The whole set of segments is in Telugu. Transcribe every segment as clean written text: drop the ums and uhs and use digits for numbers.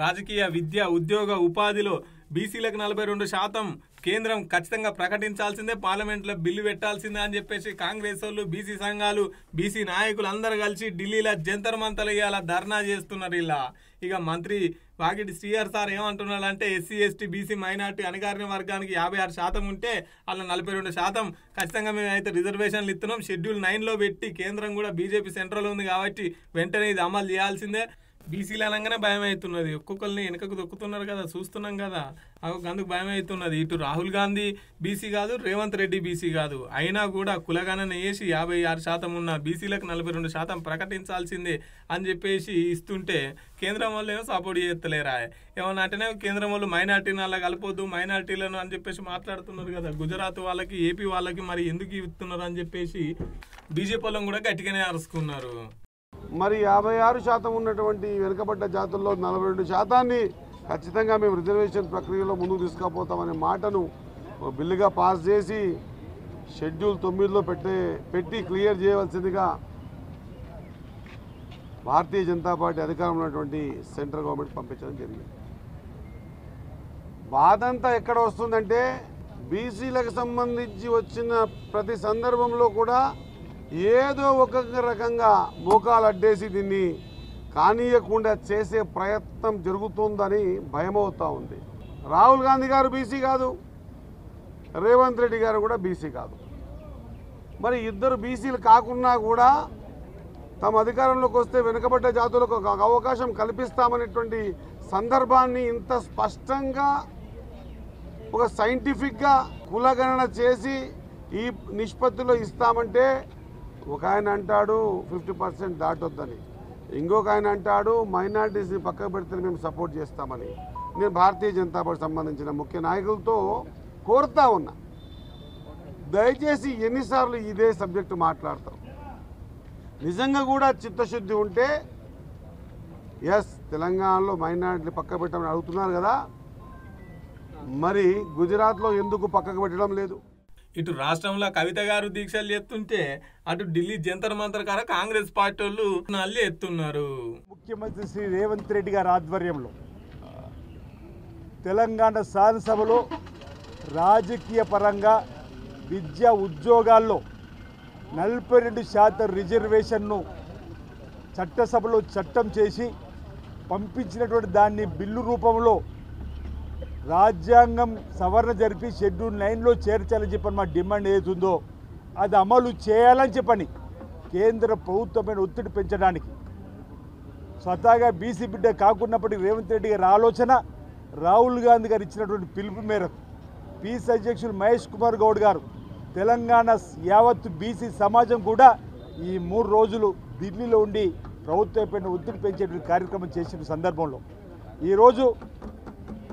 రాజకీయ, విద్య, ఉద్యోగ, ఉపాధిలో బీసీలకు 42% కేంద్రం ఖచ్చితంగా ప్రకటించాల్సిందే, పార్లమెంట్లో బిల్లు పెట్టాల్సిందే అని చెప్పేసి కాంగ్రెస్ వాళ్ళు, బీసీ సంఘాలు, బీసీ నాయకులు అందరూ కలిసి ఢిల్లీలో జంతర్ మంతర్లు ఇలా ధర్నా చేస్తున్నారు. ఇలా ఇక మంత్రి వాకిటి శ్రీహర్ సార్ ఏమంటున్నాడంటే ఎస్సీ, ఎస్టీ, బీసీ, మైనార్టీ అణగారిన వర్గానికి 56% ఉంటే అలా 42% ఖచ్చితంగా మేము అయితే రిజర్వేషన్లు ఇస్తున్నాం, షెడ్యూల్ 9లో పెట్టి కేంద్రం కూడా బీజేపీ సెంట్రల్ ఉంది కాబట్టి వెంటనే ఇది అమలు చేయాల్సిందే. బీసీలు అనగానే భయం అవుతున్నది, ఒక్కొక్కరిని వెనకకు దొక్కుతున్నారు కదా, చూస్తున్నాం కదా, అందుకు భయం అవుతున్నది. ఇటు రాహుల్ గాంధీ బీసీ కాదు, రేవంత్ రెడ్డి బీసీ కాదు, అయినా కూడా కులగణన వేసి 56% ఉన్న బీసీలకు 42% ప్రకటించాల్సిందే అని చెప్పేసి ఇస్తుంటే కేంద్రం వాళ్ళు ఏమో సపోర్ట్ చేస్తలేరా. ఏమన్నా అంటేనే కేంద్రం వాళ్ళు మైనార్టీని అలా కలపొద్దు, మైనార్టీలను అని చెప్పేసి మాట్లాడుతున్నారు కదా. గుజరాత్ వాళ్ళకి, ఏపీ వాళ్ళకి మరి ఎందుకు ఇస్తున్నారు అని చెప్పేసి బీజేపీ వాళ్ళని కూడా గట్టిగానే అరుచుకున్నారు. మరి 56% ఉన్నటువంటి వెనుకబడ్డ జాతుల్లో 42% ఖచ్చితంగా మేము రిజర్వేషన్ ప్రక్రియలో ముందుకు తీసుకుపోతామనే మాటను బిల్లుగా పాస్ చేసి షెడ్యూల్ 9లో పెట్టి క్లియర్ చేయవలసిందిగా భారతీయ జనతా పార్టీ అధికారంలో ఉన్నటువంటి సెంట్రల్ గవర్నమెంట్ పంపించడం జరిగింది. బాధంతా ఎక్కడ వస్తుందంటే బీసీలకు సంబంధించి వచ్చిన ప్రతి సందర్భంలో కూడా ఏదో ఒక రకంగా మోకాలు అడ్డేసి దీన్ని కానీయకుండా చేసే ప్రయత్నం జరుగుతుందని భయమవుతూ ఉంది. రాహుల్ గాంధీ గారు బీసీ కాదు, రేవంత్ రెడ్డి గారు కూడా బీసీ కాదు. మరి ఇద్దరు బీసీలు కాకున్నా కూడా తమ అధికారంలోకి వస్తే వెనుకబడ్డ జాతులకు ఒక అవకాశం కల్పిస్తామనేటువంటి సందర్భాన్ని ఇంత స్పష్టంగా ఒక సైంటిఫిక్గా కులగణన చేసి ఈ నిష్పత్తిలో ఇస్తామంటే ఒక ఆయన అంటాడు 50% దాటొద్దని, ఇంకొక ఆయన అంటాడు మైనారిటీస్ని పక్కకు పెడితే మేము సపోర్ట్ చేస్తామని. నేను భారతీయ జనతా పార్టీ సంబంధించిన ముఖ్య నాయకులతో కోరుతా ఉన్నా, దయచేసి ఎన్నిసార్లు ఇదే సబ్జెక్టు మాట్లాడతాం. నిజంగా కూడా చిత్తశుద్ధి ఉంటే ఎస్ తెలంగాణలో మైనారిటీలు పక్కకు పెట్టమని అడుగుతున్నారు కదా, మరి గుజరాత్లో ఎందుకు పక్కకు పెట్టడం లేదు? ఇటు రాష్ట్రంలో కవిత గారు దీక్షలు చేస్తుంటే అటు ఢిల్లీ జంతర్ మంతర్ కాడ కాంగ్రెస్ పార్టీ వాళ్ళు నల్లి ఎత్తున్నారు. ముఖ్యమంత్రి శ్రీ రేవంత్ రెడ్డి గారి ఆధ్వర్యంలో తెలంగాణ శాసనసభలో రాజకీయ పరంగా విద్యా ఉద్యోగాల్లో 42% రిజర్వేషన్ను చట్టసభలో చట్టం చేసి పంపించినటువంటి దాన్ని బిల్లు రూపంలో రాజ్యాంగం సవరణ జరిపి షెడ్యూల్ 9లో చేర్చాలని చెప్పని మా డిమాండ్ ఏదుందో అది అమలు చేయాలని చెప్పని కేంద్ర ప్రభుత్వమైన ఒత్తిడి పెంచడానికి స్వతహాగా బీసీ బిడ్డ కాకున్నప్పటికీ రేవంత్ రెడ్డి గారి ఆలోచన, రాహుల్ గాంధీ గారు ఇచ్చినటువంటి పిలుపు మేరకు పీసీ అధ్యక్షులు మహేష్ కుమార్ గౌడ్ గారు, తెలంగాణ యావత్తు బీసీ సమాజం కూడా ఈ 3 రోజులు ఢిల్లీలో ఉండి ప్రభుత్వంపైన ఒత్తిడి పెంచేటువంటి కార్యక్రమం చేసిన సందర్భంలో ఈరోజు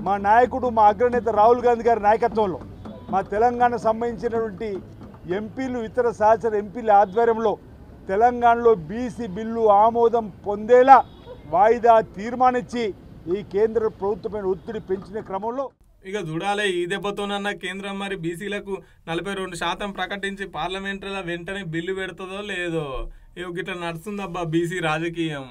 మా నాయకుడు, మా అగ్రనేత రాహుల్ గాంధీ గారి నాయకత్వంలో మా తెలంగాణ సంబంధించినటువంటి ఎంపీలు, ఇతర సహచర ఎంపీల ఆధ్వర్యంలో తెలంగాణలో బీసీ బిల్లు ఆమోదం పొందేలా వాయిదా తీర్మానించి ఈ కేంద్ర ప్రభుత్వమైన ఒత్తిడి పెంచిన క్రమంలో ఇక చూడాలి ఈ దెబ్బతోనన్నా కేంద్రం మరి బీసీలకు 42% ప్రకటించి పార్లమెంటులో వెంటనే బిల్లు పెడుతుందో లేదో. ఇక గిట్లా నడుస్తుందబ్బా బీసీ రాజకీయం.